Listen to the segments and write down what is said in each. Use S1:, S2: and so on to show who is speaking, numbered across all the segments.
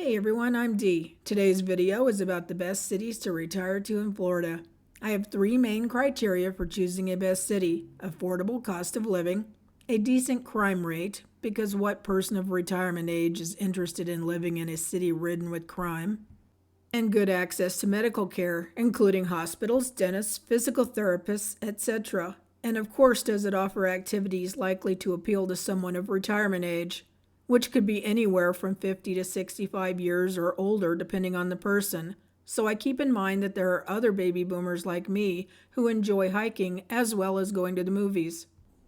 S1: Hey everyone, I'm Dee. Today's video is about the best cities to retire to in Florida. I have three main criteria for choosing a best city: affordable cost of living, a decent crime rate, because what person of retirement age is interested in living in a city ridden with crime, and good access to medical care, including hospitals, dentists, physical therapists, etc. And of course, does it offer activities likely to appeal to someone of retirement age, which could be anywhere from 50 to 65 years or older depending on the person. So I keep in mind that there are other baby boomers like me who enjoy hiking as well as going to the movies.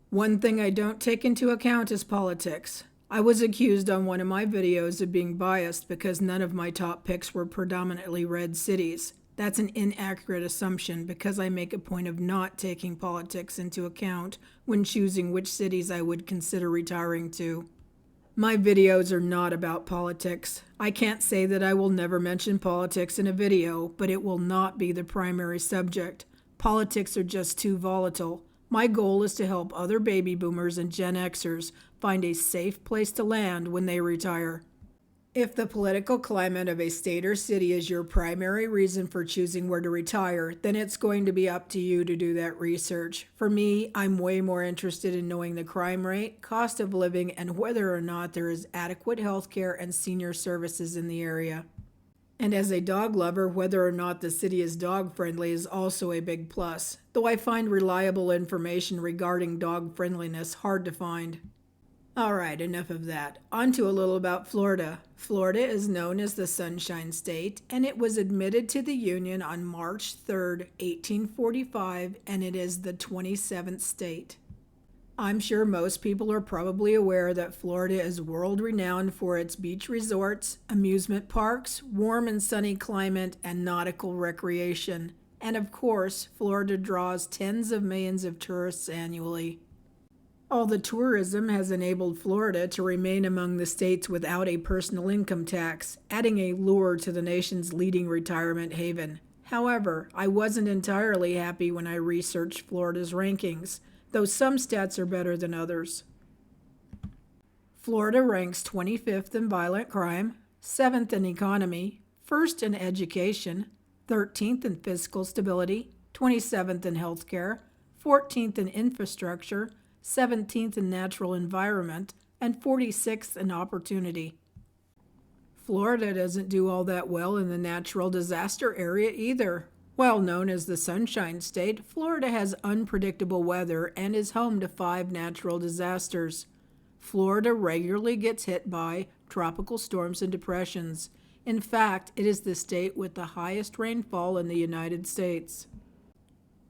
S1: One thing I don't take into account is politics. I was accused on one of my videos of being biased because none of my top picks were predominantly red cities. That's an inaccurate assumption because I make a point of not taking politics into account when choosing which cities I would consider retiring to. My videos are not about politics. I can't say that I will never mention politics in a video, but it will not be the primary subject. Politics are just too volatile. My goal is to help other baby boomers and Gen Xers find a safe place to land when they retire. If the political climate of a state or city is your primary reason for choosing where to retire, then it's going to be up to you to do that research. For me, I'm way more interested in knowing the crime rate, cost of living, and whether or not there is adequate health care and senior services in the area. And as a dog lover, whether or not the city is dog friendly is also a big plus, though I find reliable information regarding dog friendliness hard to find. Alright, enough of that. On to a little about Florida. Florida is known as the Sunshine State, and it was admitted to the Union on March 3, 1845, and it is the 27th state. I'm sure most people are probably aware that Florida is world-renowned for its beach resorts, amusement parks, warm and sunny climate, and nautical recreation. And of course, Florida draws tens of millions of tourists annually. All the tourism has enabled Florida to remain among the states without a personal income tax, adding a lure to the nation's leading retirement haven. However, I wasn't entirely happy when I researched Florida's rankings, though some stats are better than others. Florida ranks 25th in violent crime, 7th in economy, 1st in education, 13th in fiscal stability, 27th in healthcare, 14th in infrastructure, 17th in natural environment, and 46th in opportunity. Florida doesn't do all that well in the natural disaster area either. While known as the Sunshine State, Florida has unpredictable weather and is home to 5 natural disasters. Florida regularly gets hit by tropical storms and depressions. In fact, it is the state with the highest rainfall in the United States.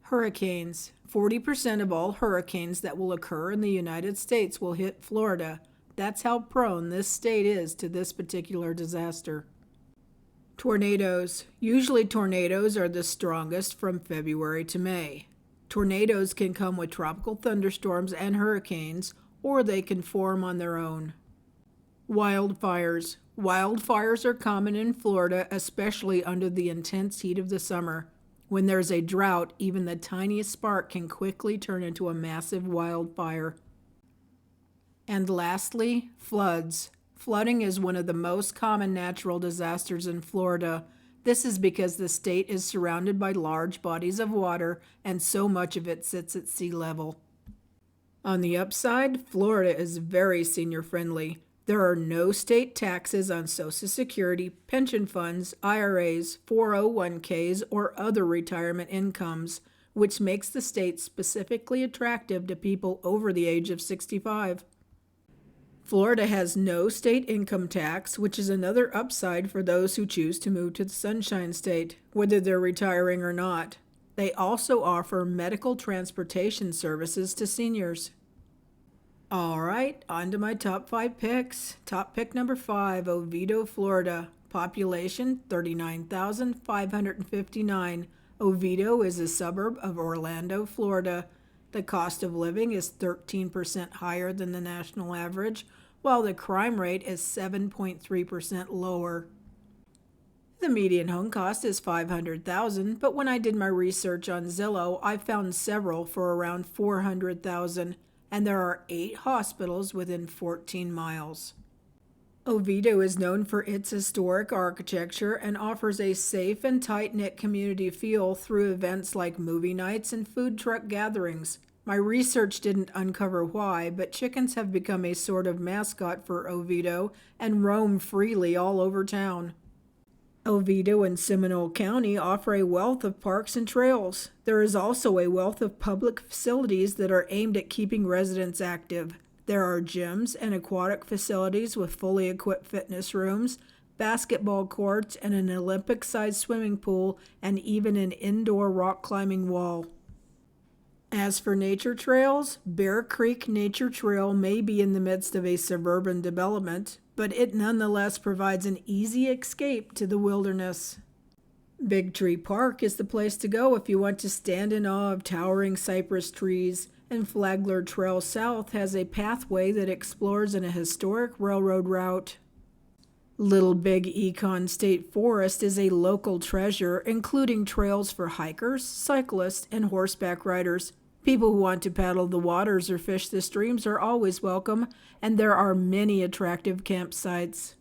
S1: Hurricanes. 40% of all hurricanes that will occur in the United States will hit Florida. That's how prone this state is to this particular disaster. Tornadoes. Usually tornadoes are the strongest from February to May. Tornadoes can come with tropical thunderstorms and hurricanes, or they can form on their own. Wildfires. Wildfires are common in Florida, especially under the intense heat of the summer. When there's a drought, even the tiniest spark can quickly turn into a massive wildfire. And lastly, floods. Flooding is one of the most common natural disasters in Florida. This is because the state is surrounded by large bodies of water, and so much of it sits at sea level. On the upside, Florida is very senior-friendly. There are no state taxes on Social Security, pension funds, IRAs, 401ks, or other retirement incomes, which makes the state specifically attractive to people over the age of 65. Florida has no state income tax, which is another upside for those who choose to move to the Sunshine State, whether they're retiring or not. They also offer medical transportation services to seniors. Alright, on to my top 5 picks. Top pick number 5, Oviedo, Florida. Population 39,559. Oviedo is a suburb of Orlando, Florida. The cost of living is 13% higher than the national average, while the crime rate is 7.3% lower. The median home cost is $500,000, but when I did my research on Zillow, I found several for around $400,000. And there are 8 hospitals within 14 miles. Oviedo is known for its historic architecture and offers a safe and tight-knit community feel through events like movie nights and food truck gatherings. My research didn't uncover why, but chickens have become a sort of mascot for Oviedo and roam freely all over town. Oviedo and Seminole County offer a wealth of parks and trails. There is also a wealth of public facilities that are aimed at keeping residents active. There are gyms and aquatic facilities with fully equipped fitness rooms, basketball courts, and an Olympic-sized swimming pool, and even an indoor rock climbing wall. As for nature trails, Bear Creek Nature Trail may be in the midst of a suburban development, but it nonetheless provides an easy escape to the wilderness. Big Tree Park is the place to go if you want to stand in awe of towering cypress trees, and Flagler Trail South has a pathway that explores in a historic railroad route. Little Big Econ State Forest is a local treasure, including trails for hikers, cyclists, and horseback riders. People who want to paddle the waters or fish the streams are always welcome, and there are many attractive campsites.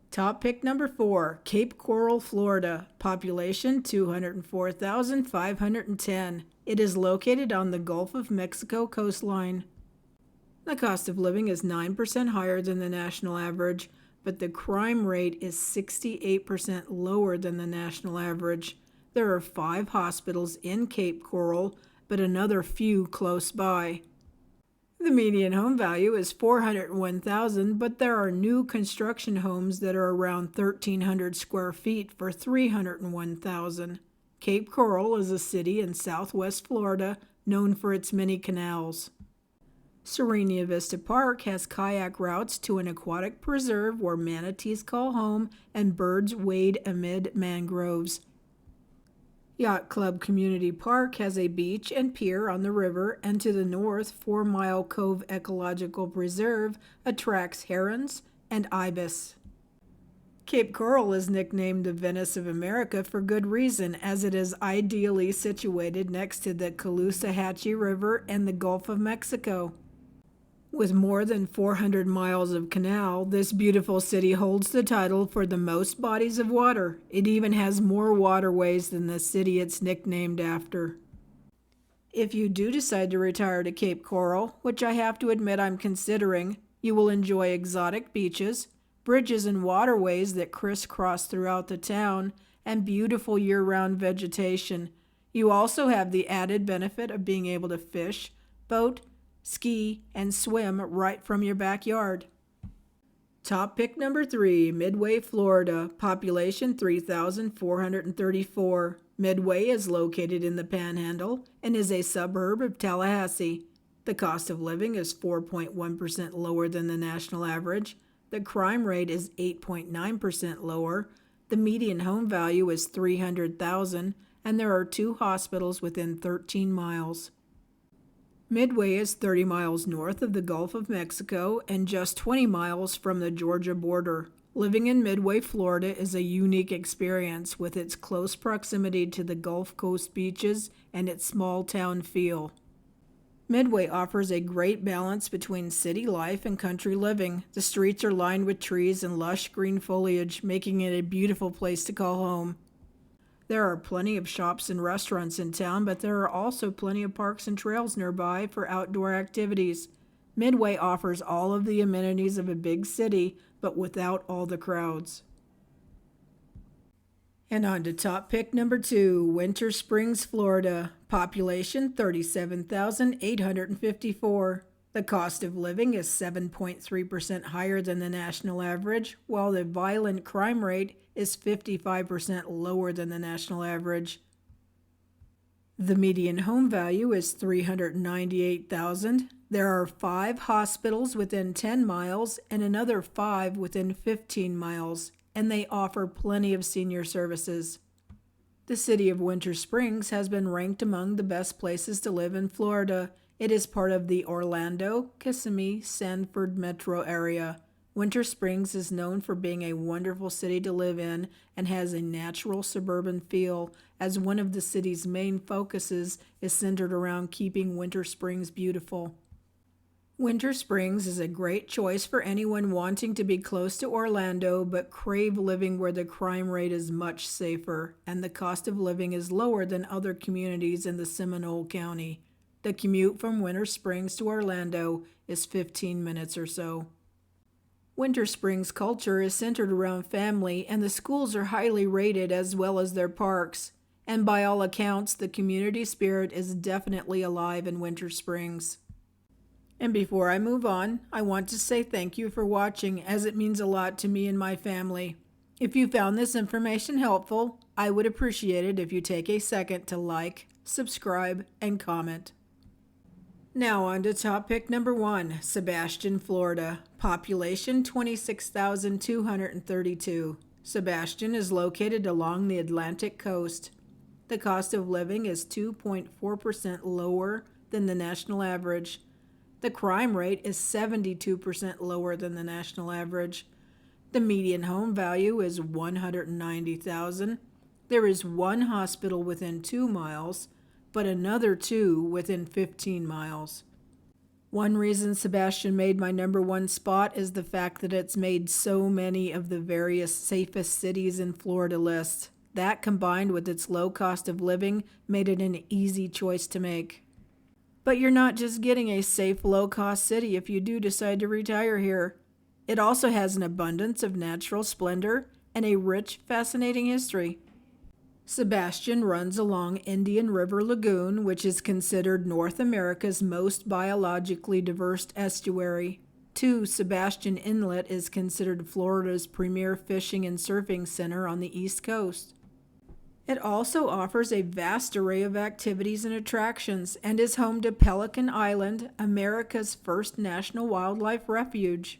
S1: Top pick number 4, Cape Coral, Florida. Population 204,510. It is located on the Gulf of Mexico coastline. The cost of living is 9% higher than the national average, but the crime rate is 68% lower than the national average. There are 5 hospitals in Cape Coral, but another few close by. The median home value is $401,000, but there are new construction homes that are around 1,300 square feet for $301,000. Cape Coral is a city in southwest Florida known for its many canals. Serenia Vista Park has kayak routes to an aquatic preserve where manatees call home and birds wade amid mangroves. Yacht Club Community Park has a beach and pier on the river, and to the north, 4 Mile Cove Ecological Preserve attracts herons and ibis. Cape Coral is nicknamed the Venice of America for good reason, as it is ideally situated next to the Caloosahatchee River and the Gulf of Mexico. With more than 400 miles of canal, this beautiful city holds the title for the most bodies of water. It even has more waterways than the city it's nicknamed after. If you do decide to retire to Cape Coral, which I have to admit I'm considering, you will enjoy exotic beaches, bridges and waterways that crisscross throughout the town, and beautiful year-round vegetation. You also have the added benefit of being able to fish, boat, ski, and swim right from your backyard. Top pick number 3, Midway, Florida. Population 3,434. Midway is located in the Panhandle and is a suburb of Tallahassee. The cost of living is 4.1% lower than the national average. The crime rate is 8.9% lower. The median home value is $300,000, and there are 2 hospitals within 13 miles. Midway is 30 miles north of the Gulf of Mexico and just 20 miles from the Georgia border. Living in Midway, Florida is a unique experience with its close proximity to the Gulf Coast beaches and its small town feel. Midway offers a great balance between city life and country living. The streets are lined with trees and lush green foliage, making it a beautiful place to call home. There are plenty of shops and restaurants in town, but there are also plenty of parks and trails nearby for outdoor activities. Midway offers all of the amenities of a big city, but without all the crowds. And on to top pick number 2, Winter Springs, Florida. Population 37,854. The cost of living is 7.3% higher than the national average, while the violent crime rate is 55% lower than the national average. The median home value is $398,000. There are 5 hospitals within 10 miles and another 5 within 15 miles, and they offer plenty of senior services. The city of Winter Springs has been ranked among the best places to live in Florida. It is part of the Orlando, Kissimmee, Sanford metro area. Winter Springs is known for being a wonderful city to live in and has a natural suburban feel, as one of the city's main focuses is centered around keeping Winter Springs beautiful. Winter Springs is a great choice for anyone wanting to be close to Orlando but crave living where the crime rate is much safer and the cost of living is lower than other communities in the Seminole County. The commute from Winter Springs to Orlando is 15 minutes or so. Winter Springs culture is centered around family, and the schools are highly rated as well as their parks. And by all accounts, the community spirit is definitely alive in Winter Springs. And before I move on, I want to say thank you for watching, as it means a lot to me and my family. If you found this information helpful, I would appreciate it if you take a second to like, subscribe, and comment. Now on to topic number 1, Sebastian, Florida. Population 26,232. Sebastian is located along the Atlantic coast. The cost of living is 2.4% lower than the national average. The crime rate is 72% lower than the national average. The median home value is $190,000. There is one hospital within 2 miles, but another 2 within 15 miles. One reason Sebastian made my number 1 spot is the fact that it's made so many of the various safest cities in Florida lists. That, combined with its low cost of living, made it an easy choice to make. But you're not just getting a safe, low-cost city if you do decide to retire here. It also has an abundance of natural splendor and a rich, fascinating history. Sebastian runs along Indian River Lagoon, which is considered North America's most biologically diverse estuary. 2, Sebastian Inlet is considered Florida's premier fishing and surfing center on the East Coast. It also offers a vast array of activities and attractions and is home to Pelican Island, America's first national wildlife refuge.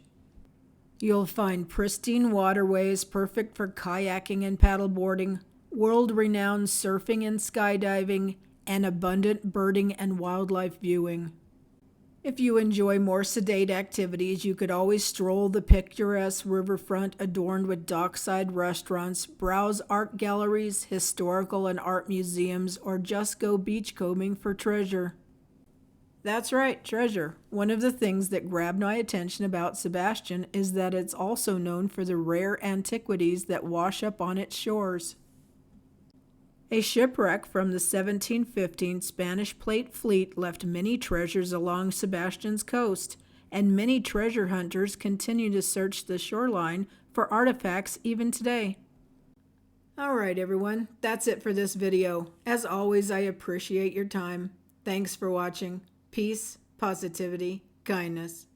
S1: You'll find pristine waterways perfect for kayaking and paddleboarding, world-renowned surfing and skydiving, and abundant birding and wildlife viewing. If you enjoy more sedate activities, you could always stroll the picturesque riverfront adorned with dockside restaurants, browse art galleries, historical and art museums, or just go beachcombing for treasure. That's right, treasure. One of the things that grabbed my attention about Sebastian is that it's also known for the rare antiquities that wash up on its shores. A shipwreck from the 1715 Spanish Plate Fleet left many treasures along Sebastian's coast, and many treasure hunters continue to search the shoreline for artifacts even today. Alright everyone, that's it for this video. As always, I appreciate your time. Thanks for watching. Peace, positivity, kindness.